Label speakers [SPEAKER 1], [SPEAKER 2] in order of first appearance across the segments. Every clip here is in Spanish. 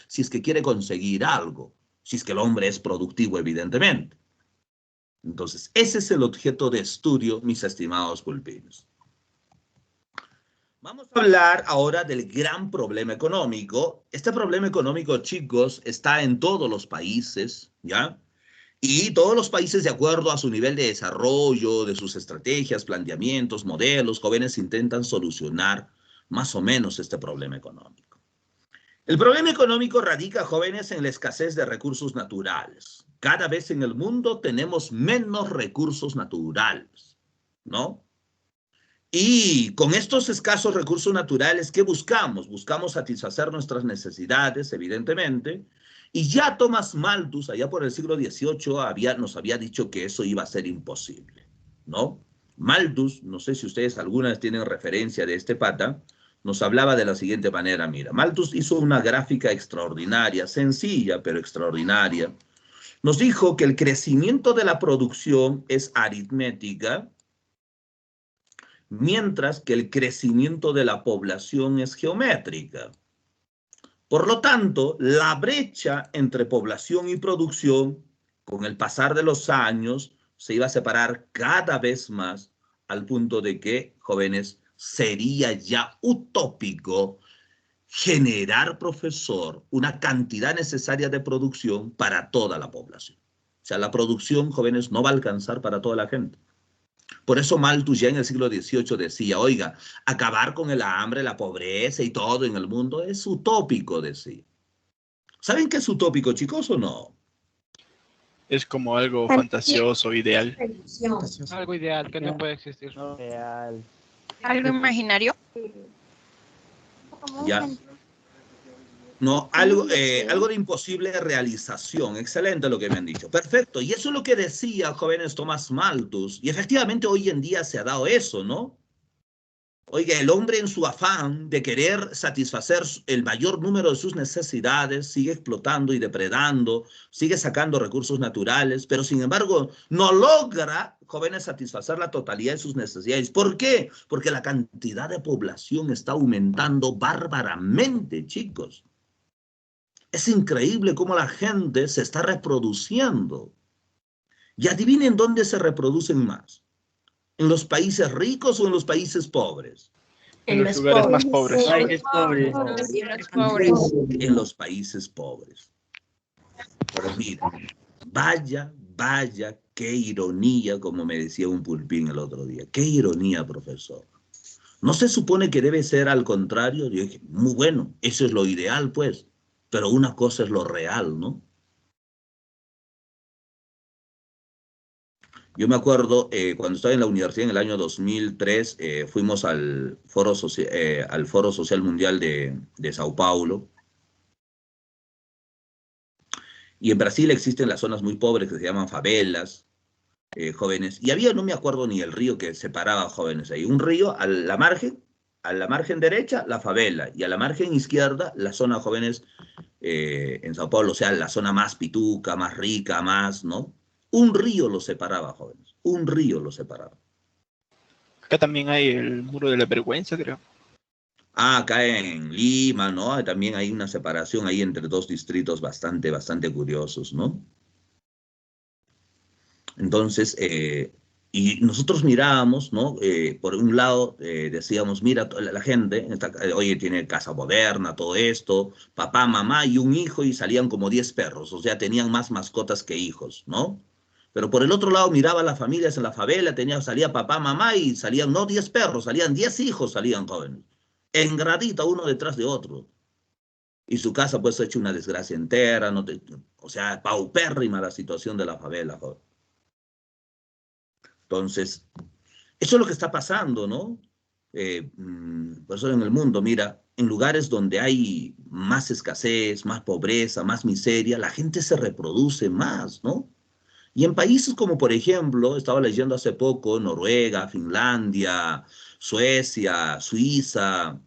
[SPEAKER 1] si es que quiere conseguir algo, si es que el hombre es productivo, evidentemente. Entonces, ese es el objeto de estudio, mis estimados pulpinos. Vamos a hablar ahora del gran problema económico. Este problema económico, chicos, está en todos los países, ¿ya? Y todos los países, de acuerdo a su nivel de desarrollo, de sus estrategias, planteamientos, modelos, jóvenes intentan solucionar más o menos este problema económico. El problema económico radica, jóvenes, en la escasez de recursos naturales. Cada vez en el mundo tenemos menos recursos naturales, ¿no? Y con estos escasos recursos naturales, ¿qué buscamos? Buscamos satisfacer nuestras necesidades, evidentemente. Y ya Thomas Malthus, allá por el siglo XVIII, nos había dicho que eso iba a ser imposible, ¿no? Malthus, no sé si ustedes alguna vez tienen referencia de este pata, nos hablaba de la siguiente manera, mira, Malthus hizo una gráfica extraordinaria, sencilla, pero extraordinaria. Nos dijo que el crecimiento de la producción es aritmética, mientras que el crecimiento de la población es geométrica. Por lo tanto, la brecha entre población y producción, con el pasar de los años, se iba a separar cada vez más, al punto de que, jóvenes, sería ya utópico generar, profesor, una cantidad necesaria de producción para toda la población. O sea, la producción, jóvenes, no va a alcanzar para toda la gente. Por eso Malthus ya en el siglo XVIII decía, oiga, acabar con el hambre, la pobreza y todo en el mundo es utópico, decía. ¿Saben qué es utópico, chicos, o no?
[SPEAKER 2] Es como algo fantasioso, ideal.
[SPEAKER 3] Algo ideal que no puede existir.
[SPEAKER 4] No real.
[SPEAKER 5] ¿Algo imaginario?
[SPEAKER 1] Ya. No, algo de imposible realización. Excelente lo que me han dicho. Perfecto. Y eso es lo que decía, jóvenes, Thomas Malthus. Y efectivamente hoy en día se ha dado eso, ¿no? Oiga, el hombre en su afán de querer satisfacer el mayor número de sus necesidades sigue explotando y depredando, sigue sacando recursos naturales, pero sin embargo no logra, jóvenes, satisfacer la totalidad de sus necesidades. ¿Por qué? Porque la cantidad de población está aumentando bárbaramente, chicos. Es increíble cómo la gente se está reproduciendo. Y adivinen dónde se reproducen más. ¿En los países ricos o en los países pobres?
[SPEAKER 2] En los lugares más pobres.
[SPEAKER 1] En los países pobres. Pero mira, vaya, qué ironía, como me decía un pulpín el otro día. Qué ironía, profesor. ¿No se supone que debe ser al contrario? Yo dije, muy bueno, eso es lo ideal, pues. Pero una cosa es lo real, ¿no? Yo me acuerdo, cuando estaba en la universidad en el año 2003, fuimos al Foro Social Mundial de Sao Paulo. Y en Brasil existen las zonas muy pobres que se llaman favelas, jóvenes. Y había, no me acuerdo ni el río que separaba jóvenes ahí. Un río a la margen derecha, la favela. Y a la margen izquierda, la zona jóvenes en Sao Paulo. O sea, la zona más pituca, más rica, más, ¿no? Un río los separaba, jóvenes. Un río los separaba.
[SPEAKER 2] Acá también hay el muro de la vergüenza, creo.
[SPEAKER 1] Ah, acá en Lima, ¿no? También hay una separación ahí entre dos distritos bastante curiosos, ¿no? Entonces, y nosotros mirábamos, ¿no? Por un lado decíamos, mira, la gente, oye, tiene casa moderna, todo esto, papá, mamá y un hijo, y salían como 10 perros, o sea, tenían más mascotas que hijos, ¿no? Pero por el otro lado miraba las familias en la favela, salía papá, mamá y salían no 10 perros, salían 10 hijos, salían jóvenes, en gradita uno detrás de otro. Y su casa pues ha hecho una desgracia entera, ¿no? O sea, paupérrima la situación de la favela, joven. Entonces, eso es lo que está pasando, ¿no? Por eso en el mundo, mira, en lugares donde hay más escasez, más pobreza, más miseria, la gente se reproduce más, ¿no? Y en países como, por ejemplo, estaba leyendo hace poco, Noruega, Finlandia, Suecia, Suiza,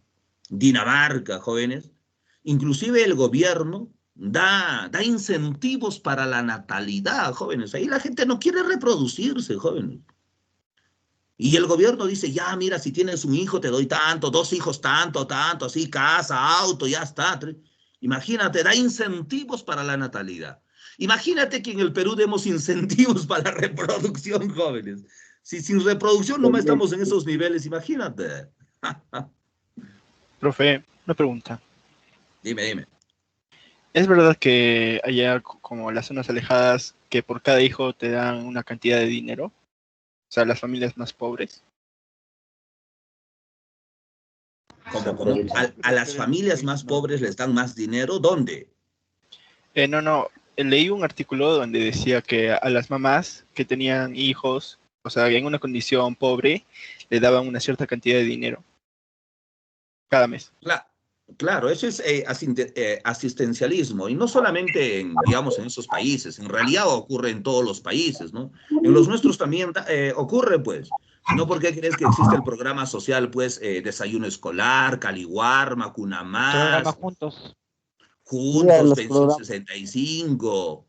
[SPEAKER 1] Dinamarca, jóvenes, inclusive el gobierno da incentivos para la natalidad, jóvenes. Ahí la gente no quiere reproducirse, jóvenes. Y el gobierno dice, ya, mira, si tienes un hijo te doy tanto, 2 hijos tanto, así, casa, auto, ya está. Imagínate, da incentivos para la natalidad. Imagínate que en el Perú demos incentivos para la reproducción, jóvenes. Si sin reproducción nomás estamos en esos niveles, imagínate.
[SPEAKER 2] Profe, una pregunta.
[SPEAKER 1] Dime, dime.
[SPEAKER 2] ¿Es verdad que allá, como las zonas alejadas, que por cada hijo te dan una cantidad de dinero? O sea, las familias más pobres.
[SPEAKER 1] ¿Cómo? ¿A las familias más pobres les dan más dinero? ¿Dónde?
[SPEAKER 2] No, leí un artículo donde decía que a las mamás que tenían hijos, o sea, en una condición pobre, le daban una cierta cantidad de dinero cada mes.
[SPEAKER 1] Claro, eso es asistencialismo, y no solamente en, digamos, en esos países, en realidad ocurre en todos los países, ¿no? En los nuestros también ocurre, pues. Si no, ¿por qué crees que existe el programa social, pues, desayuno escolar, Caliguar, Macuna
[SPEAKER 3] Programa
[SPEAKER 1] Más,
[SPEAKER 3] juntos.
[SPEAKER 1] Juntos, Pensión 65?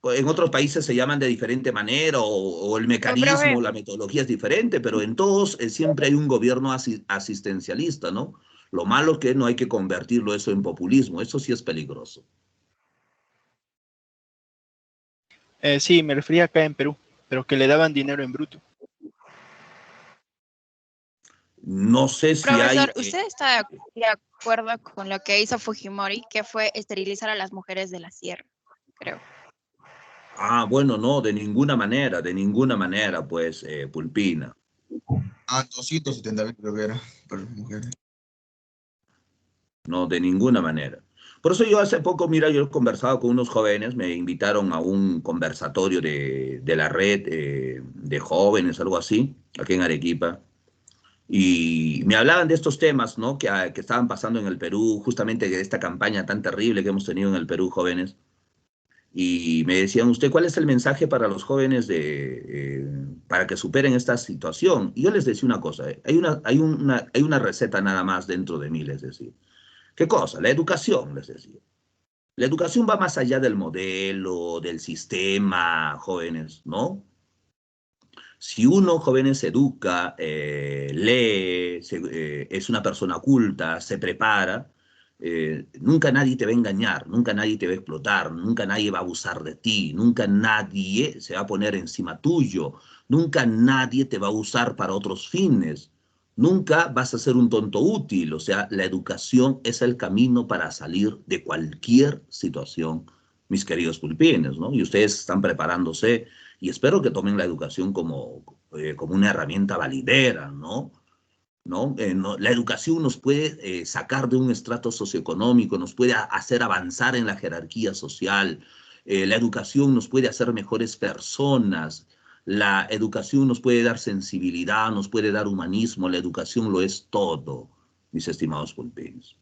[SPEAKER 1] En otros países se llaman de diferente manera, o el
[SPEAKER 5] Pero, profe,
[SPEAKER 1] mecanismo, la metodología es diferente, pero en todos siempre hay un gobierno asistencialista, ¿no? Lo malo es que no hay que convertirlo eso en populismo, eso sí es peligroso.
[SPEAKER 2] Sí, me refería acá en Perú, pero que le daban dinero en bruto.
[SPEAKER 1] No sé si hay...
[SPEAKER 5] profesor, ¿usted está de acuerdo con lo que hizo Fujimori, que fue esterilizar a las mujeres de la sierra, creo?
[SPEAKER 1] bueno, no, de ninguna manera, pues, Pulpina.
[SPEAKER 4] 270.000 creo que era para las mujeres.
[SPEAKER 1] No, de ninguna manera. Por eso yo hace poco, mira, yo he conversado con unos jóvenes, me invitaron a un conversatorio de la red de jóvenes, algo así, aquí en Arequipa, y me hablaban de estos temas, ¿no? Que estaban pasando en el Perú, justamente de esta campaña tan terrible que hemos tenido en el Perú, jóvenes, y me decían, ¿usted cuál es el mensaje para los jóvenes para que superen esta situación? Y yo les decía una cosa, hay una receta nada más dentro de mí, les decía. ¿Qué cosa? La educación, les decía. La educación va más allá del modelo, del sistema, jóvenes, ¿no? Si uno, jóvenes, se educa, lee, es una persona culta, se prepara, nunca nadie te va a engañar, nunca nadie te va a explotar, nunca nadie va a abusar de ti, nunca nadie se va a poner encima tuyo, nunca nadie te va a usar para otros fines, nunca vas a ser un tonto útil. O sea, la educación es el camino para salir de cualquier situación, mis queridos pulpines, ¿no? Y ustedes están preparándose y espero que tomen la educación como una herramienta validera, ¿no? La educación nos puede sacar de un estrato socioeconómico, nos puede hacer avanzar en la jerarquía social, la educación nos puede hacer mejores personas, la educación nos puede dar sensibilidad, nos puede dar humanismo, la educación lo es todo, mis estimados pulpines.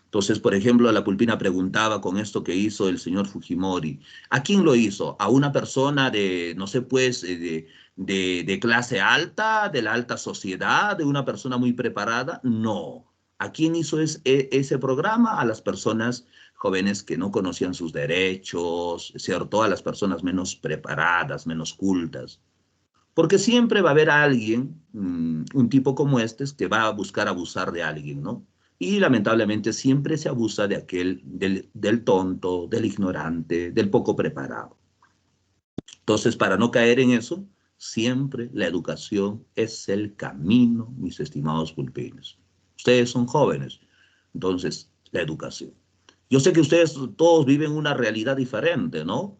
[SPEAKER 1] Entonces, por ejemplo, la Pulpina preguntaba con esto que hizo el señor Fujimori, ¿a quién lo hizo? ¿A una persona de, no sé, pues, de clase alta, de la alta sociedad, de una persona muy preparada? No. ¿A quién hizo ese programa? A las personas jóvenes que no conocían sus derechos, ¿cierto? A las personas menos preparadas, menos cultas. Porque siempre va a haber alguien, un tipo como este, que va a buscar abusar de alguien, ¿no? Y lamentablemente siempre se abusa de aquel, del tonto, del ignorante, del poco preparado. Entonces, para no caer en eso, siempre la educación es el camino, mis estimados pulpines. Ustedes son jóvenes, entonces, la educación. Yo sé que ustedes todos viven una realidad diferente, ¿no?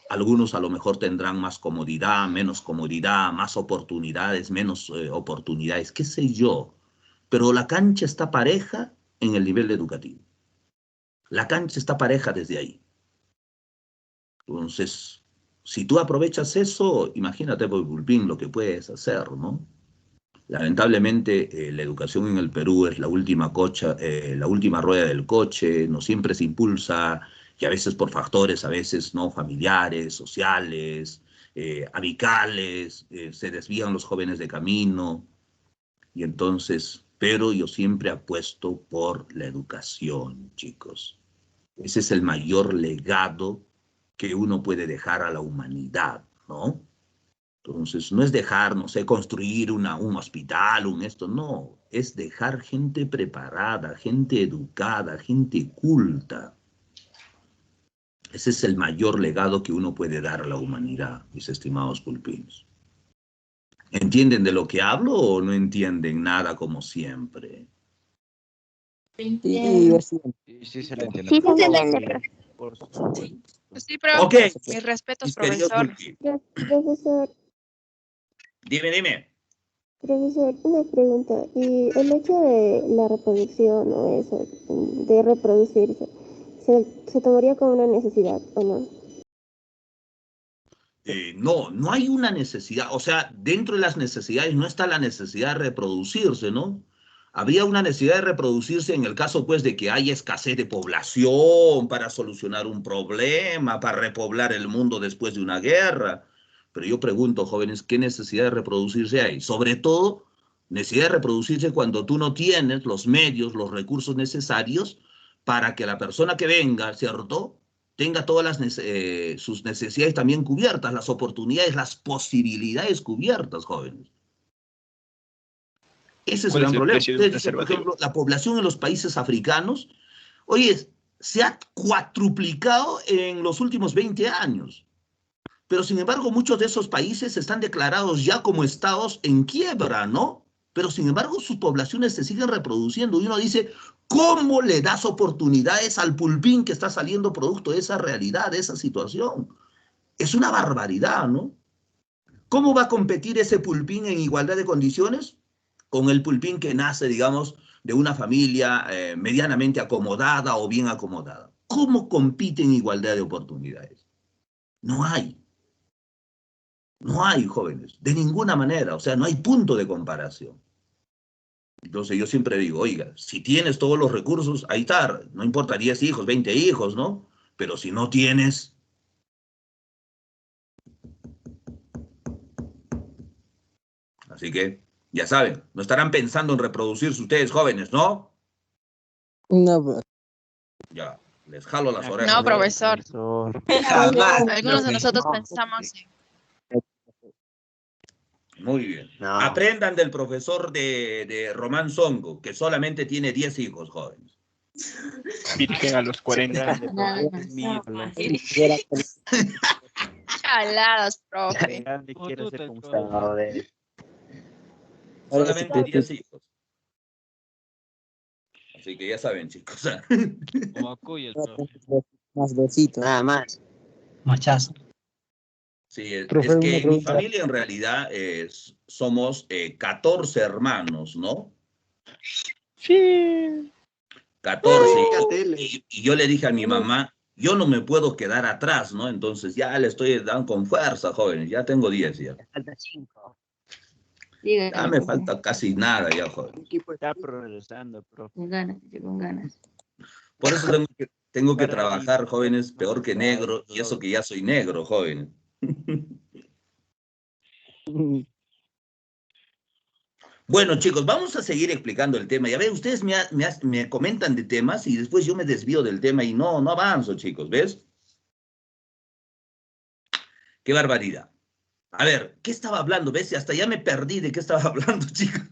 [SPEAKER 1] Algunos a lo mejor tendrán más comodidad, más oportunidades, menos oportunidades, qué sé yo. Pero la cancha está pareja en el nivel educativo. La cancha está pareja desde ahí. Entonces, si tú aprovechas eso, imagínate, Bulbín, lo que puedes hacer, ¿no? Lamentablemente, la educación en el Perú es la última rueda del coche, no siempre se impulsa, y a veces por factores, a veces no familiares, sociales, amicales, se desvían los jóvenes de camino, y entonces, pero yo siempre apuesto por la educación, chicos. Ese es el mayor legado que uno puede dejar a la humanidad, ¿no? Entonces, no es dejar, no sé, construir un hospital, no, es dejar gente preparada, gente educada, gente culta. Ese es el mayor legado que uno puede dar a la humanidad, mis estimados pulpinos. ¿Entienden de lo que hablo o no entienden nada como siempre?
[SPEAKER 6] Sí, se le entiende.
[SPEAKER 5] Sí, se entiende.
[SPEAKER 6] Por supuesto.
[SPEAKER 5] Sí, pero
[SPEAKER 1] Ok,
[SPEAKER 5] mis respetos,
[SPEAKER 1] mis queridos
[SPEAKER 5] profesor.
[SPEAKER 1] pulpinos.
[SPEAKER 7] Profesor,
[SPEAKER 1] Dime.
[SPEAKER 7] profesor, una pregunta. ¿Y el hecho de la reproducción o eso, de reproducirse, se tomaría como una necesidad o no?
[SPEAKER 1] No hay una necesidad, o sea, dentro de las necesidades no está la necesidad de reproducirse, ¿no? Habría una necesidad de reproducirse en el caso, pues, de que haya escasez de población para solucionar un problema, para repoblar el mundo después de una guerra. Pero yo pregunto, jóvenes, ¿qué necesidad de reproducirse hay? Sobre todo, necesidad de reproducirse cuando tú no tienes los medios, los recursos necesarios para que la persona que venga, ¿cierto?, tenga todas sus necesidades también cubiertas, las oportunidades, las posibilidades cubiertas, jóvenes. Ese es el
[SPEAKER 2] ¿Cuál
[SPEAKER 1] gran
[SPEAKER 2] es el
[SPEAKER 1] problema.
[SPEAKER 2] precio de un
[SPEAKER 1] Ustedes dicen, por
[SPEAKER 2] preservativo?
[SPEAKER 1] ejemplo, la población en los países africanos, oye, se ha cuatruplicado en los últimos 20 años. Pero sin embargo, muchos de esos países están declarados ya como estados en quiebra, ¿no? Pero sin embargo, sus poblaciones se siguen reproduciendo. Y uno dice, ¿cómo le das oportunidades al pulpín que está saliendo producto de esa realidad, de esa situación? Es una barbaridad, ¿no? ¿Cómo va a competir ese pulpín en igualdad de condiciones con el pulpín que nace, digamos, de una familia medianamente acomodada o bien acomodada? ¿Cómo compite en igualdad de oportunidades? No hay. No hay, jóvenes, de ninguna manera, o sea, no hay punto de comparación. Entonces yo siempre digo, oiga, si tienes todos los recursos, ahí está, no importa 10 hijos, 20 hijos, ¿no? Pero si no tienes... Así que, ya saben, no estarán pensando en reproducirse ustedes, jóvenes, ¿no?
[SPEAKER 8] No,
[SPEAKER 1] Ya, les jalo las orejas.
[SPEAKER 5] No, profesor.
[SPEAKER 4] Jamás.
[SPEAKER 5] Algunos de nosotros pensamos en...
[SPEAKER 1] Muy bien.
[SPEAKER 6] No.
[SPEAKER 1] Aprendan del profesor de Román Songo, que solamente tiene 10 hijos, jóvenes.
[SPEAKER 2] Virgen a los 40.
[SPEAKER 6] Es mi ídolo.
[SPEAKER 5] Chaladas, profe.
[SPEAKER 6] Grande quiero ser como usted.
[SPEAKER 3] Joder.
[SPEAKER 1] Solamente 10 hijos. Así que ya saben, chicos.
[SPEAKER 3] Como Cuyo, profe.
[SPEAKER 8] más besitos.
[SPEAKER 6] Nada más.
[SPEAKER 9] Machazo.
[SPEAKER 1] Sí, es
[SPEAKER 8] Profe,
[SPEAKER 1] que
[SPEAKER 8] una
[SPEAKER 1] en mi
[SPEAKER 8] pregunta.
[SPEAKER 1] familia en realidad somos 14 hermanos, ¿no?
[SPEAKER 2] Sí.
[SPEAKER 1] 14. Y yo le dije a mi mamá, yo no me puedo quedar atrás, ¿no? Entonces ya le estoy dando con fuerza, jóvenes. Ya tengo 10 ya.
[SPEAKER 9] Falta 5.
[SPEAKER 1] Ya me falta casi nada ya,
[SPEAKER 6] El
[SPEAKER 1] jóvenes.
[SPEAKER 6] equipo está progresando, profe.
[SPEAKER 9] Con ganas, con ganas.
[SPEAKER 1] Por eso tengo que
[SPEAKER 6] Para
[SPEAKER 1] trabajar,
[SPEAKER 6] mí,
[SPEAKER 1] jóvenes,
[SPEAKER 6] no
[SPEAKER 1] peor que
[SPEAKER 6] está
[SPEAKER 1] negro. Y eso que ya soy negro, jóvenes. Bueno, chicos, vamos a seguir explicando el tema. Ya ven, ustedes me comentan de temas y después yo me desvío del tema y no avanzo, chicos, ¿ves? Qué barbaridad. A ver, ¿qué estaba hablando? ¿Ves? Y hasta ya me perdí de qué estaba hablando, chicos.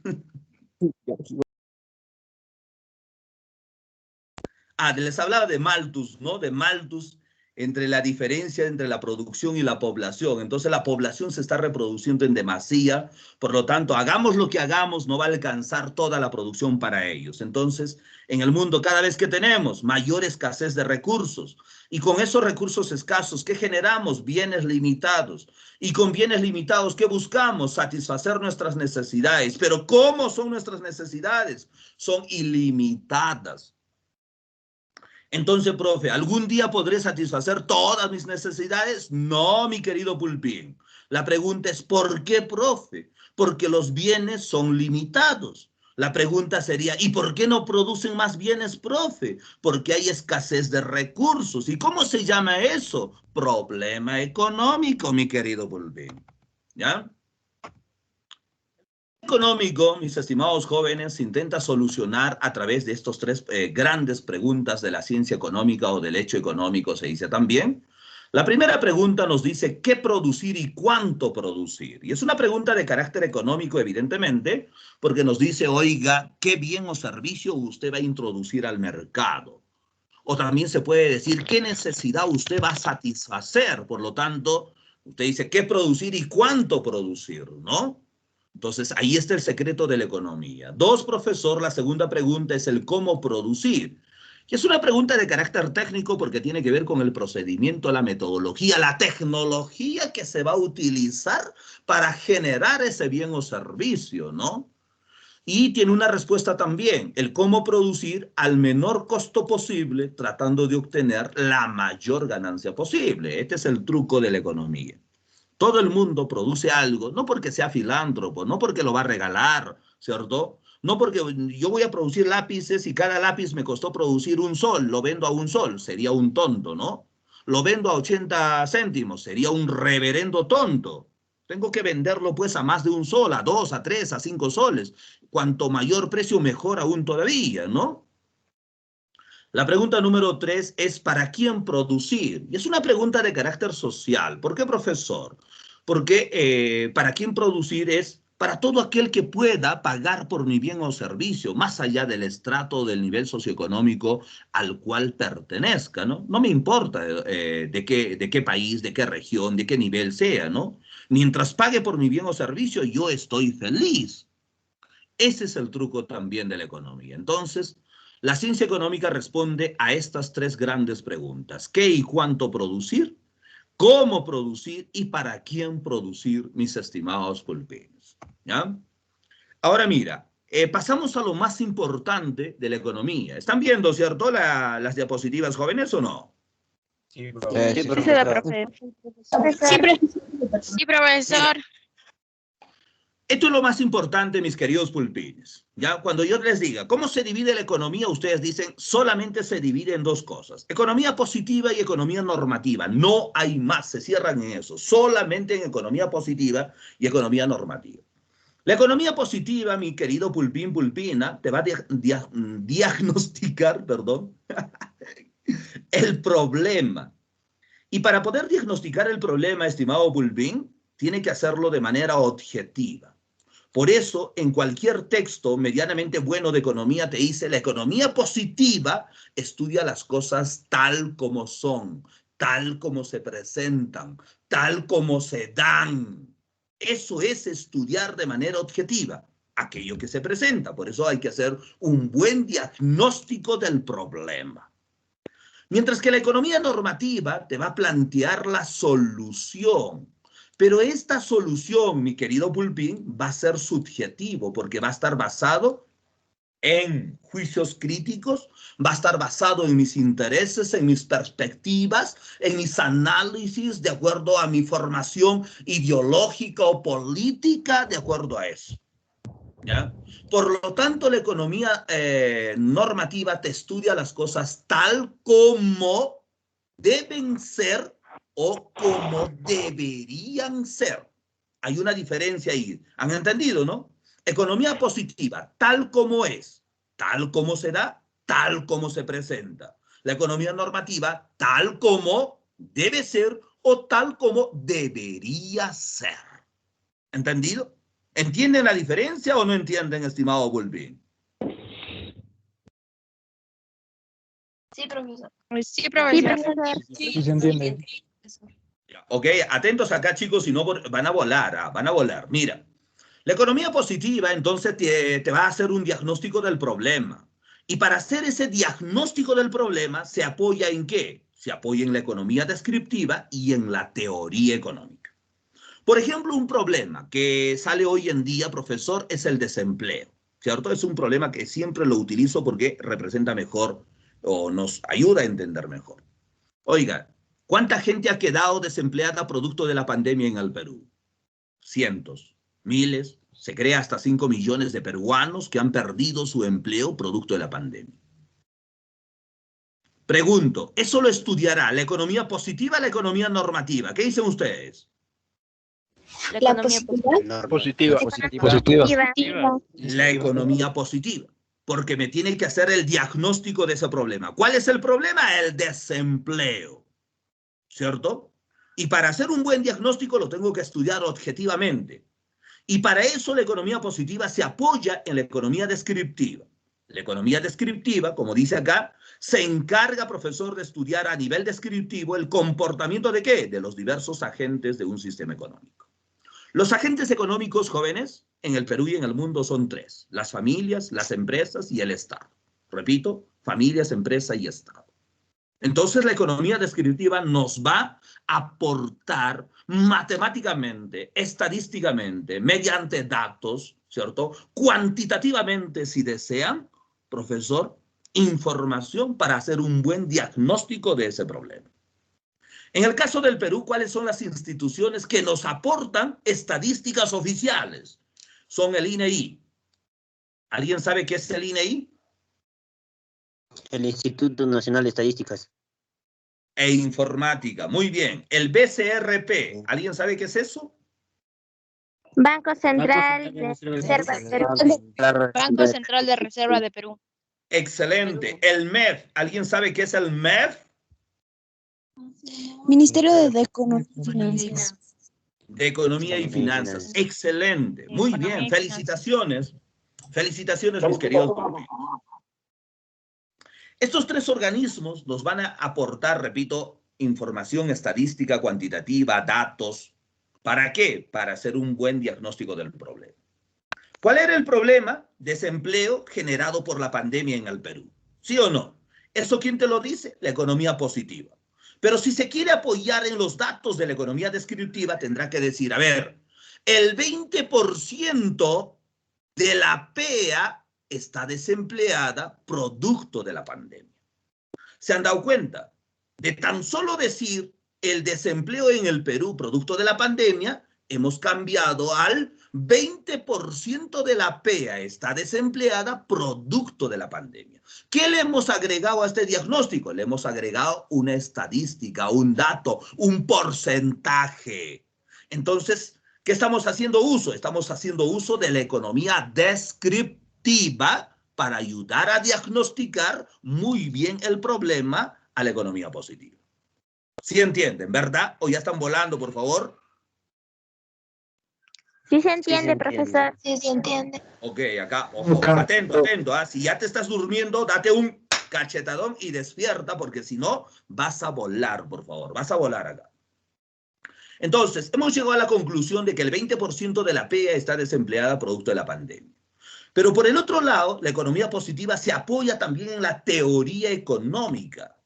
[SPEAKER 1] Les hablaba de Malthus, ¿no? De Malthus, entre la diferencia entre la producción y la población. Entonces la población se está reproduciendo en demasía, por lo tanto, hagamos lo que hagamos, no va a alcanzar toda la producción para ellos. Entonces, en el mundo cada vez que tenemos mayor escasez de recursos, y con esos recursos escasos, ¿qué generamos? Bienes limitados. Y con bienes limitados, ¿qué buscamos? Satisfacer nuestras necesidades. Pero ¿cómo son nuestras necesidades? Son ilimitadas. Entonces, profe, ¿algún día podré satisfacer todas mis necesidades? No, mi querido Pulpín. La pregunta es, ¿por qué, profe? Porque los bienes son limitados. La pregunta sería, ¿y por qué no producen más bienes, profe? Porque hay escasez de recursos. ¿Y cómo se llama eso? Problema económico, mi querido Pulpín. ¿Ya? Económico, mis estimados jóvenes, se intenta solucionar a través de estos tres grandes preguntas de la ciencia económica o del hecho económico, se dice también. La primera pregunta nos dice qué producir y cuánto producir. Y es una pregunta de carácter económico, evidentemente, porque nos dice, oiga, qué bien o servicio usted va a introducir al mercado. O también se puede decir qué necesidad usted va a satisfacer. Por lo tanto, usted dice qué producir y cuánto producir, ¿no? Entonces, ahí está el secreto de la economía. Dos, profesor, la segunda pregunta es el cómo producir. Y es una pregunta de carácter técnico porque tiene que ver con el procedimiento, la metodología, la tecnología que se va a utilizar para generar ese bien o servicio, ¿no? Y tiene una respuesta también, el cómo producir al menor costo posible, tratando de obtener la mayor ganancia posible. Este es el truco de la economía. Todo el mundo produce algo, no porque sea filántropo, no porque lo va a regalar, ¿cierto? No porque yo voy a producir lápices y cada lápiz me costó producir un sol, lo vendo a un sol, sería un tonto, ¿no? Lo vendo a 80 céntimos, sería un reverendo tonto. Tengo que venderlo pues a más de un sol, a 2, a 3, a 5 soles. Cuanto mayor precio, mejor aún todavía, ¿no? La pregunta número 3 es ¿para quién producir? Y es una pregunta de carácter social. ¿Por qué, profesor? Porque para quién producir es para todo aquel que pueda pagar por mi bien o servicio, más allá del estrato del nivel socioeconómico al cual pertenezca, ¿no? No me importa de qué país, de qué región, de qué nivel sea, ¿no? Mientras pague por mi bien o servicio, yo estoy feliz. Ese es el truco también de la economía. Entonces, la ciencia económica responde a estas tres grandes preguntas. ¿Qué y cuánto producir? ¿Cómo producir? ¿Y para quién producir, mis estimados pulpines? ¿Ya? Ahora mira, pasamos a lo más importante de la economía. ¿Están viendo, cierto, las diapositivas jóvenes o no?
[SPEAKER 6] Sí,
[SPEAKER 8] Sí,
[SPEAKER 6] profesor.
[SPEAKER 5] Sí, profesor.
[SPEAKER 1] Esto es lo más importante, mis queridos pulpines. Ya cuando yo les diga cómo se divide la economía, ustedes dicen solamente se divide en dos cosas: economía positiva y economía normativa. No hay más, se cierran en eso. Solamente en economía positiva y economía normativa. La economía positiva, mi querido pulpín, pulpina, te va a diagnosticar, perdón, el problema. Y para poder diagnosticar el problema, estimado pulpín, tiene que hacerlo de manera objetiva. Por eso, en cualquier texto medianamente bueno de economía te dice la economía positiva estudia las cosas tal como son, tal como se presentan, tal como se dan. Eso es estudiar de manera objetiva aquello que se presenta. Por eso hay que hacer un buen diagnóstico del problema. Mientras que la economía normativa te va a plantear la solución. Pero esta solución, mi querido pulpín, va a ser subjetivo porque va a estar basado en juicios críticos, va a estar basado en mis intereses, en mis perspectivas, en mis análisis, de acuerdo a mi formación ideológica o política, de acuerdo a eso. ¿Ya? Por lo tanto, la economía normativa te estudia las cosas tal como deben ser o como deberían ser. Hay una diferencia ahí. ¿Han entendido, no? Economía positiva, tal como es, tal como se da, tal como se presenta. La economía normativa, tal como debe ser o tal como debería ser. ¿Entendido? ¿Entienden la diferencia o no entienden, estimado Bulbín?
[SPEAKER 5] Sí, profesor. Sí,
[SPEAKER 7] Sí,
[SPEAKER 5] profesor.
[SPEAKER 7] profesor.
[SPEAKER 8] Sí, se entiende.
[SPEAKER 1] Ok, atentos acá, chicos, si no van a volar, van a volar. Mira, la economía positiva entonces te va a hacer un diagnóstico del problema. Y para hacer ese diagnóstico del problema, ¿se apoya en qué? Se apoya en la economía descriptiva y en la teoría económica. Por ejemplo, un problema que sale hoy en día, profesor, es el desempleo, ¿cierto? Es un problema que siempre lo utilizo porque representa mejor o nos ayuda a entender mejor. Oiga, ¿cuánta gente ha quedado desempleada producto de la pandemia en el Perú? Cientos, miles, se cree hasta 5 millones de peruanos que han perdido su empleo producto de la pandemia. Pregunto, ¿eso lo estudiará la economía positiva o la economía normativa? ¿Qué dicen ustedes?
[SPEAKER 5] La economía
[SPEAKER 2] Positiva.
[SPEAKER 1] La economía positiva, porque me tiene que hacer el diagnóstico de ese problema. ¿Cuál es el problema? El desempleo. ¿cierto? Y para hacer un buen diagnóstico lo tengo que estudiar objetivamente. Y para eso la economía positiva se apoya en la economía descriptiva. La economía descriptiva, como dice acá, se encarga, profesor, de estudiar a nivel descriptivo el comportamiento de ¿qué? De los diversos agentes de un sistema económico. Los agentes económicos, jóvenes, en el Perú y en el mundo son tres: las familias, las empresas y el Estado. Repito, familias, empresa y Estado. Entonces, la economía descriptiva nos va a aportar matemáticamente, estadísticamente, mediante datos, ¿cierto? Cuantitativamente, si desean, profesor, información para hacer un buen diagnóstico de ese problema. En el caso del Perú, ¿cuáles son las instituciones que nos aportan estadísticas oficiales? Son el INEI. ¿Alguien sabe qué es el INEI?
[SPEAKER 10] El Instituto Nacional de Estadísticas.
[SPEAKER 1] E informática. Muy bien. El BCRP. ¿Alguien sabe qué es eso?
[SPEAKER 7] Banco Central de Reserva del Perú.
[SPEAKER 5] Banco Central de Reserva de Perú.
[SPEAKER 1] Excelente. El MEF. ¿Alguien sabe qué es el MEF?
[SPEAKER 11] Ministerio de Economía y Finanzas.
[SPEAKER 1] De Economía y Finanzas. Excelente. Muy bien. Felicitaciones. Felicitaciones, mis queridos. Estos tres organismos nos van a aportar, repito, información estadística, cuantitativa, datos. ¿Para qué? Para hacer un buen diagnóstico del problema. ¿Cuál era el problema? Desempleo generado por la pandemia en el Perú. ¿Sí o no? ¿Eso quién te lo dice? La economía positiva. Pero si se quiere apoyar en los datos de la economía descriptiva, tendrá que decir, a ver, el 20% de la PEA está desempleada producto de la pandemia. ¿Se han dado cuenta? De tan solo decir el desempleo en el Perú producto de la pandemia, hemos cambiado al 20% de la PEA está desempleada producto de la pandemia. ¿Qué le hemos agregado a este diagnóstico? Le hemos agregado una estadística, un dato, un porcentaje. Entonces, ¿qué estamos haciendo uso? Estamos haciendo uso de la economía descriptiva para ayudar a diagnosticar muy bien el problema a la economía positiva. ¿Sí entienden, verdad? ¿O ya están volando, por favor?
[SPEAKER 7] Sí se entiende, profesor. Sí se entiende.
[SPEAKER 1] Ok, acá, ojo, atento, atento. Si ya te estás durmiendo, date un cachetadón y despierta, porque si no, vas a volar, por favor. Vas a volar acá. Entonces, hemos llegado a la conclusión de que el 20% de la PEA está desempleada producto de la pandemia. Pero por el otro lado, la economía positiva se apoya también en la teoría económica.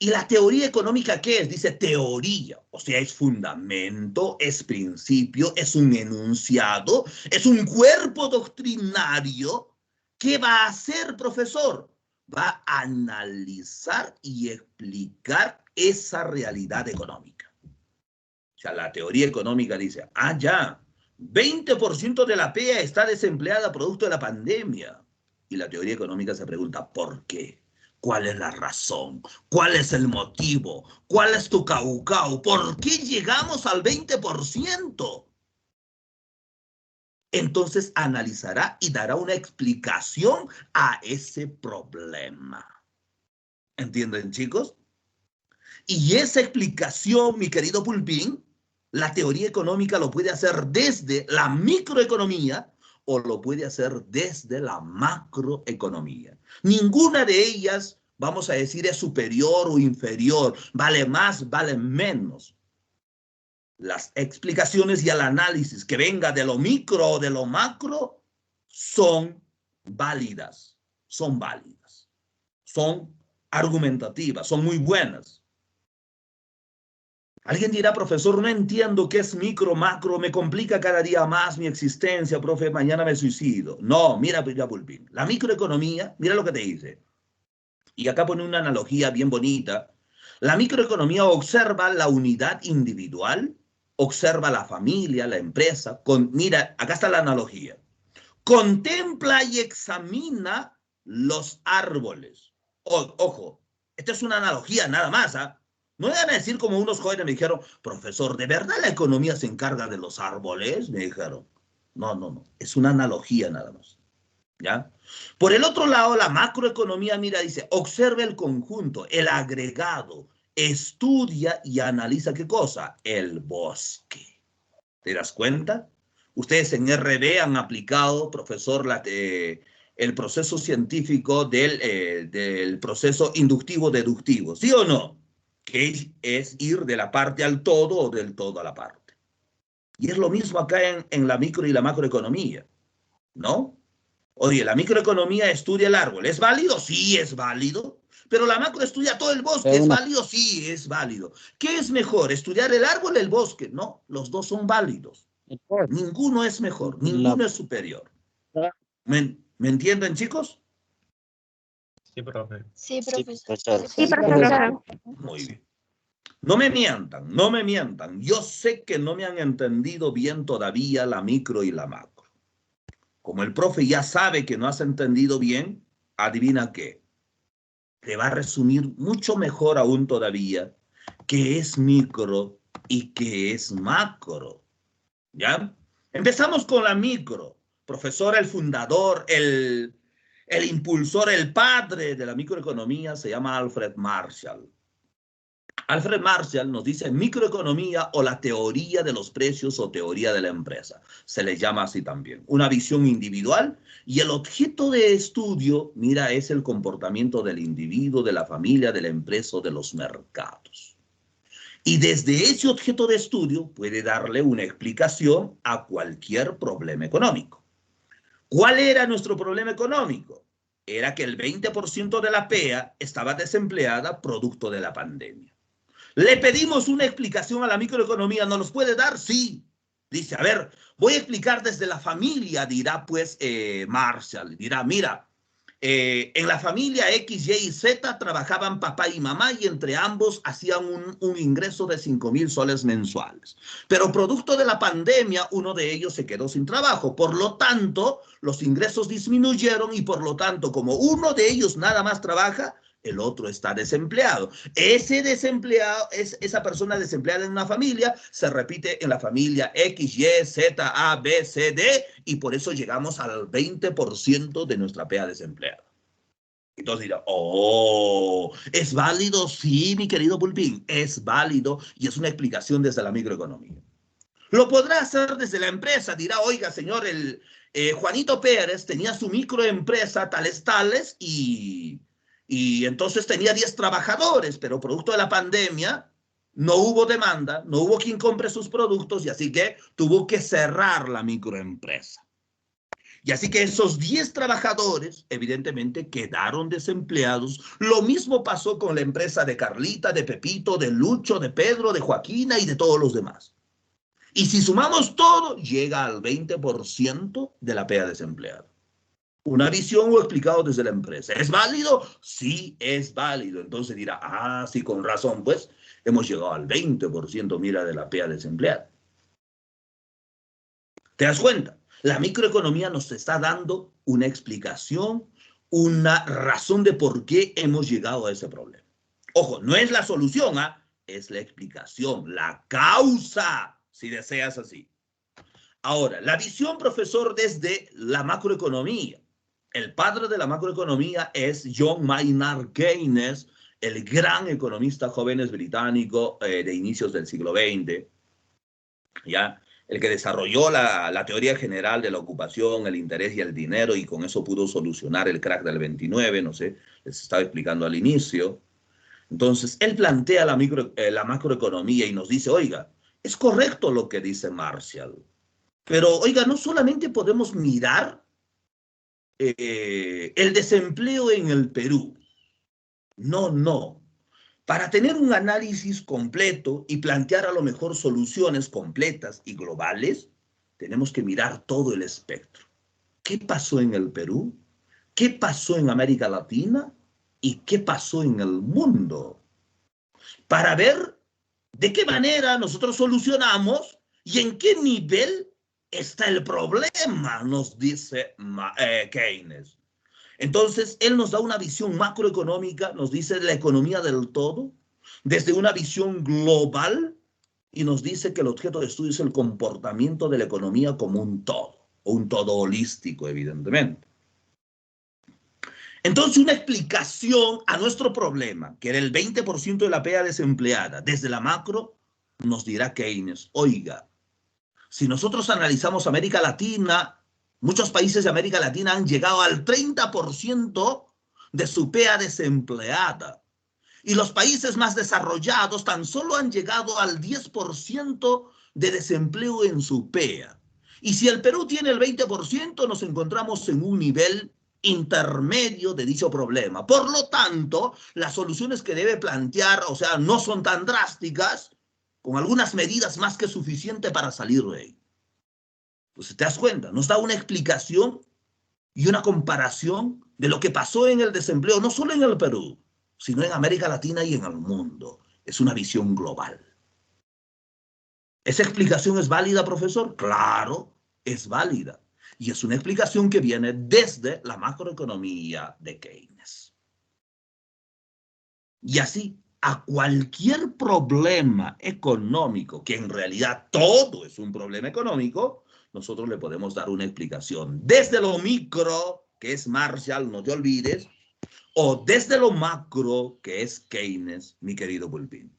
[SPEAKER 1] ¿Y la teoría económica qué es? Dice teoría, o sea, es fundamento, es principio, es un enunciado, es un cuerpo doctrinario. ¿Qué va a hacer, profesor? Va a analizar y explicar esa realidad económica. O sea, la teoría económica dice, ya, 20% de la PEA está desempleada producto de la pandemia. Y la teoría económica se pregunta, ¿por qué? ¿Cuál es la razón? ¿Cuál es el motivo? ¿Cuál es tu caucao? ¿Por qué llegamos al 20%? Entonces analizará y dará una explicación a ese problema. ¿Entienden, chicos? Y esa explicación, mi querido Pulpín, la teoría económica lo puede hacer desde la microeconomía o lo puede hacer desde la macroeconomía. Ninguna de ellas, vamos a decir, es superior o inferior, vale más, vale menos. Las explicaciones y el análisis que venga de lo micro o de lo macro son válidas, son argumentativas, son muy buenas. Alguien dirá, profesor, no entiendo qué es micro, macro, me complica cada día más mi existencia, profe, mañana me suicido. No, mira, Pulpín, la microeconomía, mira lo que te dice. Y acá pone una analogía bien bonita. La microeconomía observa la unidad individual, observa la familia, la empresa. Mira, acá está la analogía. Contempla y examina los árboles. Ojo, esta es una analogía nada más, ¿ah? No me van a decir como unos jóvenes me dijeron, profesor, ¿de verdad la economía se encarga de los árboles? Me dijeron. No, es una analogía nada más. ¿Ya? Por el otro lado, la macroeconomía, mira, dice, observa el conjunto, el agregado, estudia y analiza ¿qué cosa? El bosque. ¿Te das cuenta? Ustedes en RD han aplicado, profesor, el proceso científico del proceso inductivo-deductivo, ¿sí o no? Que es ir de la parte al todo o del todo a la parte. Y es lo mismo acá en la micro y la macroeconomía, ¿no? Oye, la microeconomía estudia el árbol. ¿Es válido? Sí, es válido. Pero la macro estudia todo el bosque. ¿Es válido? Sí, es válido. ¿Qué es mejor, estudiar el árbol o el bosque? No, los dos son válidos. Ninguno es mejor, ninguno es superior. ¿Me entienden, chicos?
[SPEAKER 12] Sí, profe.
[SPEAKER 5] Sí, profesor.
[SPEAKER 7] Sí, profesor.
[SPEAKER 1] Muy bien. No me mientan, no me mientan. Yo sé que no me han entendido bien todavía la micro y la macro. Como el profe ya sabe que no has entendido bien, adivina qué. Te va a resumir mucho mejor aún todavía qué es micro y qué es macro. ¿Ya? Empezamos con la micro. Profesor, el fundador, el impulsor, el padre de la microeconomía se llama Alfred Marshall. Alfred Marshall nos dice microeconomía o la teoría de los precios o teoría de la empresa. Se le llama así también. Una visión individual y el objeto de estudio, mira, es el comportamiento del individuo, de la familia, de la empresa o de los mercados. Y desde ese objeto de estudio puede darle una explicación a cualquier problema económico. ¿Cuál era nuestro problema económico? Era que el 20% de la PEA estaba desempleada producto de la pandemia. Le pedimos una explicación a la microeconomía, ¿nos los puede dar? Sí. Dice, a ver, voy a explicar desde la familia, dirá pues Marshall. Dirá, mira, en la familia X, Y y Z trabajaban papá y mamá y entre ambos hacían un ingreso de 5.000 soles mensuales. Pero producto de la pandemia, uno de ellos se quedó sin trabajo. Por lo tanto, los ingresos disminuyeron y por lo tanto, como uno de ellos nada más trabaja, el otro está desempleado. Ese desempleado, esa persona desempleada en una familia, se repite en la familia X, Y, Z, A, B, C, D, y por eso llegamos al 20% de nuestra PEA desempleada. Entonces dirá, oh, ¿es válido? Sí, mi querido Pulpín, es válido y es una explicación desde la microeconomía. Lo podrá hacer desde la empresa, dirá, oiga, señor, Juanito Pérez tenía su microempresa tales y entonces tenía 10 trabajadores, pero producto de la pandemia no hubo demanda, no hubo quien compre sus productos y así que tuvo que cerrar la microempresa. Y así que esos 10 trabajadores evidentemente quedaron desempleados. Lo mismo pasó con la empresa de Carlita, de Pepito, de Lucho, de Pedro, de Joaquina y de todos los demás. Y si sumamos todo, llega al 20% de la PEA desempleada. Una visión o explicado desde la empresa. ¿Es válido? Sí, es válido. Entonces dirá, ah, sí, con razón, pues hemos llegado al 20%, mira, de la PEA desempleada. ¿Te das cuenta? La microeconomía nos está dando una explicación, una razón de por qué hemos llegado a ese problema. Ojo, no es la solución, ¿ah? Es la explicación, la causa, si deseas así. Ahora, la visión, profesor, desde la macroeconomía. El padre de la macroeconomía es John Maynard Keynes, el gran economista jóvenes británico de inicios del siglo XX, ¿ya? El que desarrolló la teoría general de la ocupación, el interés y el dinero, y con eso pudo solucionar el crack del 29, no sé, les estaba explicando al inicio. Entonces, él plantea la macroeconomía y nos dice, oiga, es correcto lo que dice Marshall, pero oiga, no solamente podemos mirar el desempleo en el Perú. No, no. Para tener un análisis completo y plantear a lo mejor soluciones completas y globales, tenemos que mirar todo el espectro. ¿Qué pasó en el Perú? ¿Qué pasó en América Latina? ¿Y qué pasó en el mundo? Para ver de qué manera nosotros solucionamos y en qué nivel está el problema, nos dice Keynes. Entonces, él nos da una visión macroeconómica, nos dice la economía del todo, desde una visión global, y nos dice que el objeto de estudio es el comportamiento de la economía como un todo holístico, evidentemente. Entonces, una explicación a nuestro problema, que era el 20% de la PEA desempleada, desde la macro, nos dirá Keynes, oiga, si nosotros analizamos América Latina, muchos países de América Latina han llegado al 30% de su PEA desempleada. Y los países más desarrollados tan solo han llegado al 10% de desempleo en su PEA. Y si el Perú tiene el 20%, nos encontramos en un nivel intermedio de dicho problema. Por lo tanto, las soluciones que debe plantear, o sea, no son tan drásticas, con algunas medidas más que suficiente para salir de ahí. Pues te das cuenta, nos da una explicación y una comparación de lo que pasó en el desempleo, no solo en el Perú, sino en América Latina y en el mundo. Es una visión global. ¿Esa explicación es válida, profesor? Claro, es válida. Y es una explicación que viene desde la macroeconomía de Keynes. Y así, a cualquier problema económico, que en realidad todo es un problema económico, nosotros le podemos dar una explicación desde lo micro, que es Marshall, no te olvides, o desde lo macro, que es Keynes, mi querido Bulbín.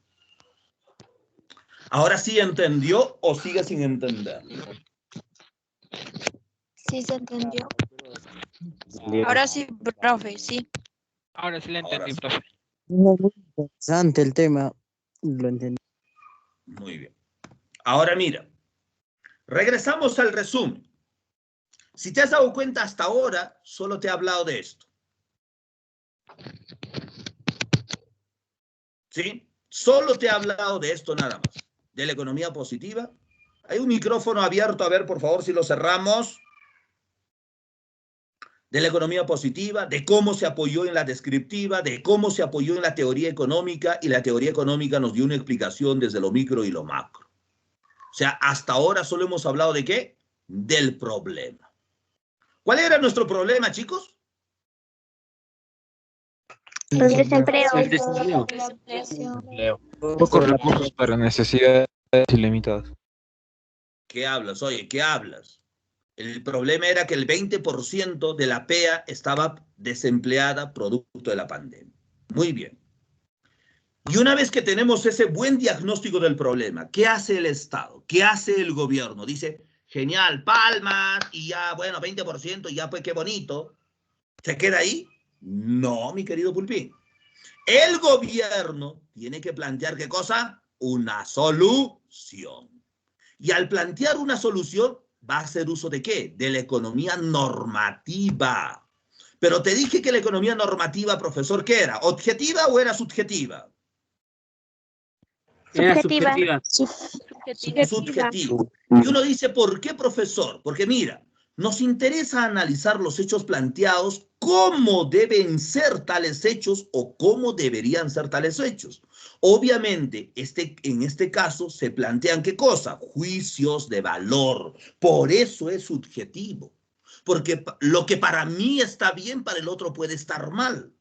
[SPEAKER 1] ¿Ahora sí entendió o sigue sin entender?
[SPEAKER 5] Sí, se entendió. Ahora sí, profe, sí.
[SPEAKER 3] Ahora sí le entendí, profe.
[SPEAKER 8] No, muy interesante el tema. Lo entendí.
[SPEAKER 1] Muy bien. Ahora mira, regresamos al resumen. Si te has dado cuenta hasta ahora, solo te he hablado de esto. ¿Sí? Solo te he hablado de esto nada más. De la economía positiva. Hay un micrófono abierto, a ver, por favor, si lo cerramos. De la economía positiva, de cómo se apoyó en la descriptiva, de cómo se apoyó en la teoría económica, y la teoría económica nos dio una explicación desde lo micro y lo macro. O sea, hasta ahora solo hemos hablado de ¿qué? Del problema. ¿Cuál era nuestro problema, chicos?
[SPEAKER 7] El desempleo.
[SPEAKER 10] El desempleo.
[SPEAKER 3] Pocos recursos para necesidades ilimitadas.
[SPEAKER 1] ¿Qué hablas? Oye, ¿qué hablas? El problema era que el 20% de la PEA estaba desempleada producto de la pandemia. Muy bien. Y una vez que tenemos ese buen diagnóstico del problema, ¿qué hace el Estado? ¿Qué hace el gobierno? Dice, genial, palmas, y ya, bueno, 20%, ya pues qué bonito. ¿Se queda ahí? No, mi querido Pulpín. El gobierno tiene que plantear, ¿qué cosa? Una solución. Y al plantear una solución, va a hacer uso ¿de qué? De la economía normativa. Pero te dije que la economía normativa, profesor, ¿qué era? ¿Objetiva o era subjetiva?
[SPEAKER 10] Era subjetiva.
[SPEAKER 1] Subjetivo. Y uno dice, ¿por qué, profesor? Porque mira, nos interesa analizar los hechos planteados, cómo deben ser tales hechos o cómo deberían ser tales hechos. Obviamente, en este caso se plantean ¿qué cosa? Juicios de valor. Por eso es subjetivo. Porque lo que para mí está bien, para el otro puede estar mal.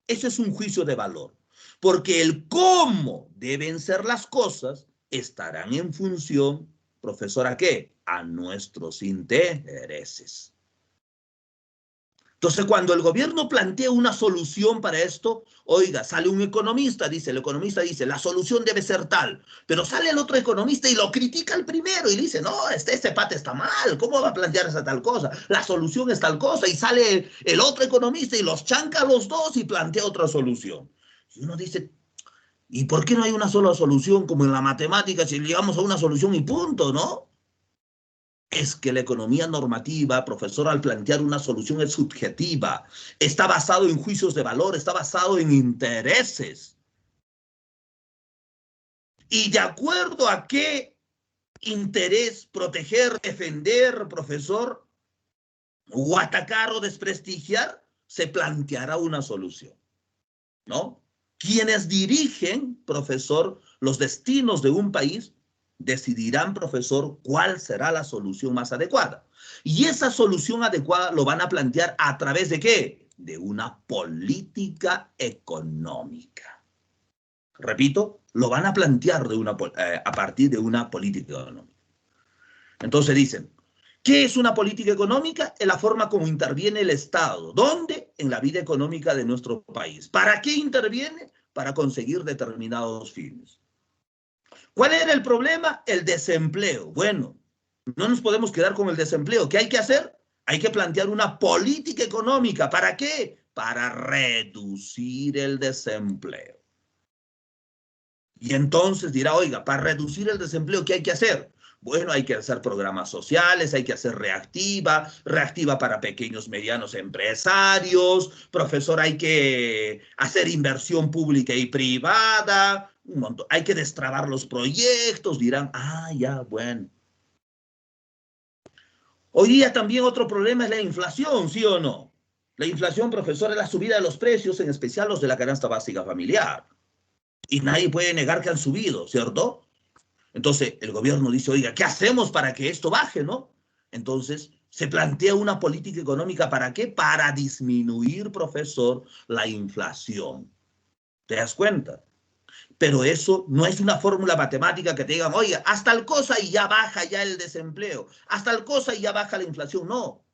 [SPEAKER 1] Eso es un juicio de valor. Porque el cómo deben ser las cosas estarán en función, profesor, ¿a qué? A nuestros intereses. Entonces, cuando el gobierno plantea una solución para esto, oiga, sale un economista, el economista dice, la solución debe ser tal, pero sale el otro economista y lo critica al primero y dice, no, este pata está mal, ¿cómo va a plantear esa tal cosa? La solución es tal cosa, y sale el otro economista y los chanca a los dos y plantea otra solución. Y uno dice, ¿y por qué no hay una sola solución como en la matemática si llegamos a una solución y punto, no? Es que la economía normativa, profesor, al plantear una solución es subjetiva. Está basado en juicios de valor, está basado en intereses. ¿Y de acuerdo a qué interés proteger, defender, profesor, o atacar o desprestigiar, se planteará una solución, ¿no? Quienes dirigen, profesor, los destinos de un país, decidirán, profesor, cuál será la solución más adecuada. Y esa solución adecuada lo van a plantear a través de ¿qué? De una política económica. Repito, lo van a plantear a partir de una política económica. Entonces dicen, ¿Qué es una política económica? Es la forma como interviene el Estado. ¿Dónde? En la vida económica de nuestro país. ¿Para qué interviene? Para conseguir determinados fines. ¿Cuál era el problema? El desempleo. Bueno, no nos podemos quedar con el desempleo. ¿Qué hay que hacer? Hay que plantear una política económica. ¿Para qué? Para reducir el desempleo. Y entonces dirá, oiga, para reducir el desempleo, ¿qué hay que hacer? Bueno, hay que hacer programas sociales, hay que hacer reactiva para pequeños, medianos empresarios. Profesor, hay que hacer inversión pública y privada. Un montón. Hay que destrabar los proyectos. Dirán, ya, bueno. Hoy día también otro problema es la inflación, ¿sí o no? La inflación, profesor, es la subida de los precios, en especial los de la canasta básica familiar. Y nadie puede negar que han subido, ¿cierto? Entonces, el gobierno dice, oiga, ¿qué hacemos para que esto baje, no? Entonces, se plantea una política económica, ¿para qué? Para disminuir, profesor, la inflación. ¿Te das cuenta? Pero eso no es una fórmula matemática que te digan, oiga, haz tal cosa y ya baja ya el desempleo, haz tal cosa y ya baja la inflación. No,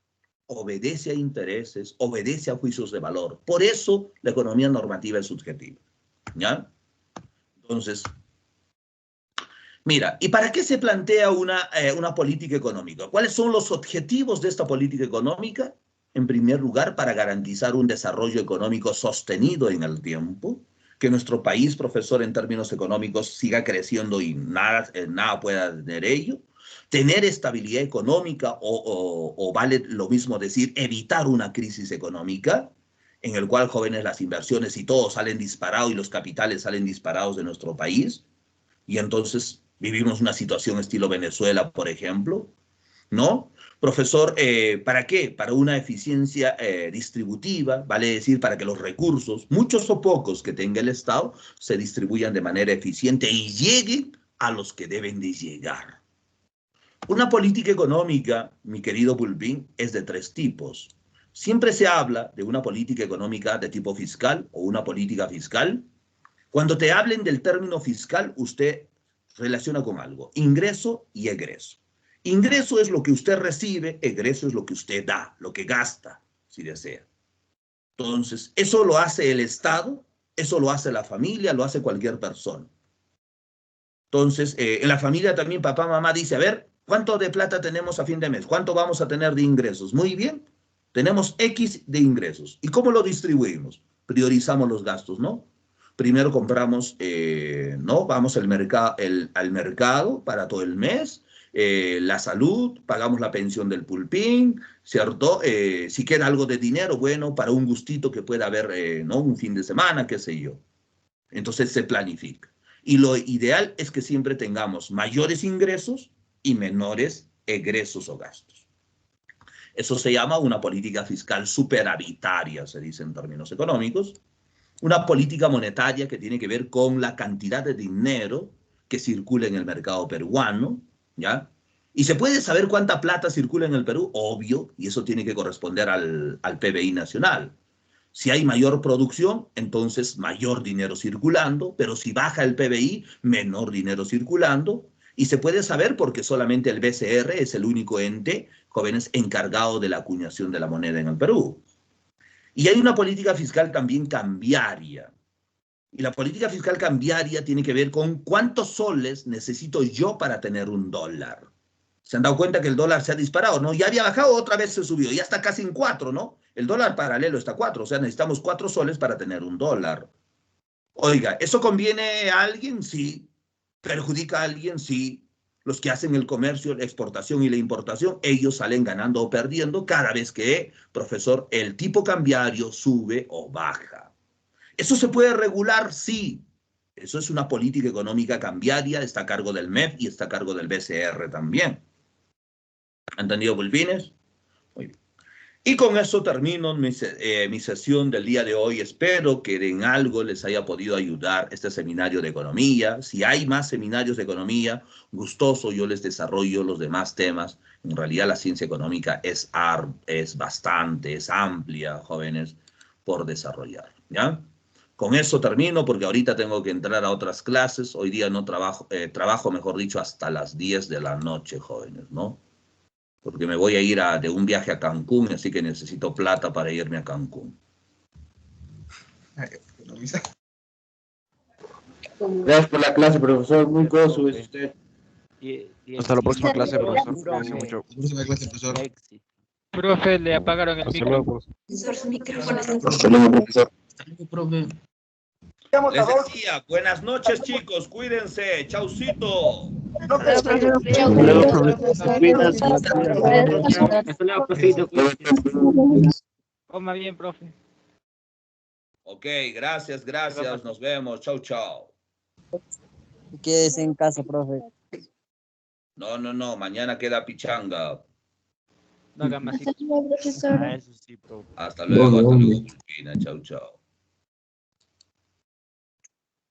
[SPEAKER 1] obedece a intereses, obedece a juicios de valor. Por eso la economía normativa es subjetiva. ¿Ya? Entonces, mira, ¿y para qué se plantea una política económica? ¿Cuáles son los objetivos de esta política económica? En primer lugar, para garantizar un desarrollo económico sostenido en el tiempo, que nuestro país, profesor, en términos económicos siga creciendo y nada pueda detener ello. Tener estabilidad económica o vale lo mismo decir evitar una crisis económica en el cual jóvenes las inversiones y todo salen disparados y los capitales salen disparados de nuestro país. Y entonces vivimos una situación estilo Venezuela, por ejemplo, ¿no? Profesor, ¿para qué? Para una eficiencia distributiva, vale decir, para que los recursos, muchos o pocos que tenga el Estado, se distribuyan de manera eficiente y lleguen a los que deben de llegar. Una política económica, mi querido Bulbín, es de tres tipos. Siempre se habla de una política económica de tipo fiscal o una política fiscal. Cuando te hablen del término fiscal, usted relaciona con algo, ingreso y egreso. Ingreso es lo que usted recibe, egreso es lo que usted da, lo que gasta, si desea. Entonces, eso lo hace el Estado, eso lo hace la familia, lo hace cualquier persona. Entonces, en la familia también papá, mamá dice, a ver, ¿cuánto de plata tenemos a fin de mes? ¿Cuánto vamos a tener de ingresos? Muy bien, tenemos X de ingresos. ¿Y cómo lo distribuimos? Priorizamos los gastos, ¿no? Primero compramos, ¿no? Vamos al mercado para todo el mes, la salud, pagamos la pensión del pulpín, ¿cierto? Si queda algo de dinero, bueno, para un gustito que pueda haber, ¿no? Un fin de semana, qué sé yo. Entonces se planifica. Y lo ideal es que siempre tengamos mayores ingresos y menores egresos o gastos. Eso se llama una política fiscal superavitaria, se dice en términos económicos. Una política monetaria que tiene que ver con la cantidad de dinero que circula en el mercado peruano, ¿ya? ¿Y se puede saber cuánta plata circula en el Perú? Obvio, y eso tiene que corresponder al PBI nacional. Si hay mayor producción, entonces mayor dinero circulando, pero si baja el PBI, menor dinero circulando. Y se puede saber porque solamente el BCR es el único ente, jóvenes, encargado de la acuñación de la moneda en el Perú. Y hay una política fiscal también cambiaria. Y la política fiscal cambiaria tiene que ver con cuántos soles necesito yo para tener un dólar. ¿Se han dado cuenta que el dólar se ha disparado, no? Ya había bajado, otra vez se subió. Ya está casi en 4, ¿no? El dólar paralelo está 4. O sea, necesitamos 4 soles para tener un dólar. Oiga, ¿eso conviene a alguien? Sí. ¿Perjudica a alguien? Sí. Los que hacen el comercio, la exportación y la importación, ellos salen ganando o perdiendo cada vez que, profesor, el tipo cambiario sube o baja. ¿Eso se puede regular? Sí. Eso es una política económica cambiaria, está a cargo del MEF y está a cargo del BCR también. ¿Entendido, Pulpines? Muy bien. Y con eso termino mi sesión del día de hoy. Espero que en algo les haya podido ayudar este seminario de economía. Si hay más seminarios de economía, gustoso yo les desarrollo los demás temas. En realidad la ciencia económica es bastante, es amplia, jóvenes, por desarrollar, ¿ya? Con eso termino porque ahorita tengo que entrar a otras clases. Hoy día no trabajo, mejor dicho, hasta las 10 de la noche, jóvenes, ¿no? porque me voy a ir de un viaje a Cancún, así que necesito plata para irme a Cancún.
[SPEAKER 13] Gracias por la clase, profesor. Muy gozo es usted.
[SPEAKER 3] Hasta la próxima clase, profesor. Cuídense mucho.
[SPEAKER 4] Próxima clase, profesor.
[SPEAKER 3] Profe, le apagaron el micrófono.
[SPEAKER 11] Su micrófono está
[SPEAKER 4] Hasta luego, profesor.
[SPEAKER 8] Profe.
[SPEAKER 1] Les decía, buenas noches, chicos, cuídense, chaucito.
[SPEAKER 3] Coma bien, profe.
[SPEAKER 1] Ok, gracias, gracias, nos vemos, chau, chau.
[SPEAKER 8] Quédese en casa, profe.
[SPEAKER 1] No, mañana queda pichanga.
[SPEAKER 3] No haga más.
[SPEAKER 6] Eso sí, profe.
[SPEAKER 1] Hasta luego, Turquina, chau, chau.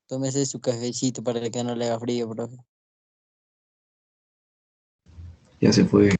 [SPEAKER 8] Tómese su cafecito para que no le haga frío, profe.
[SPEAKER 4] Ya se fue.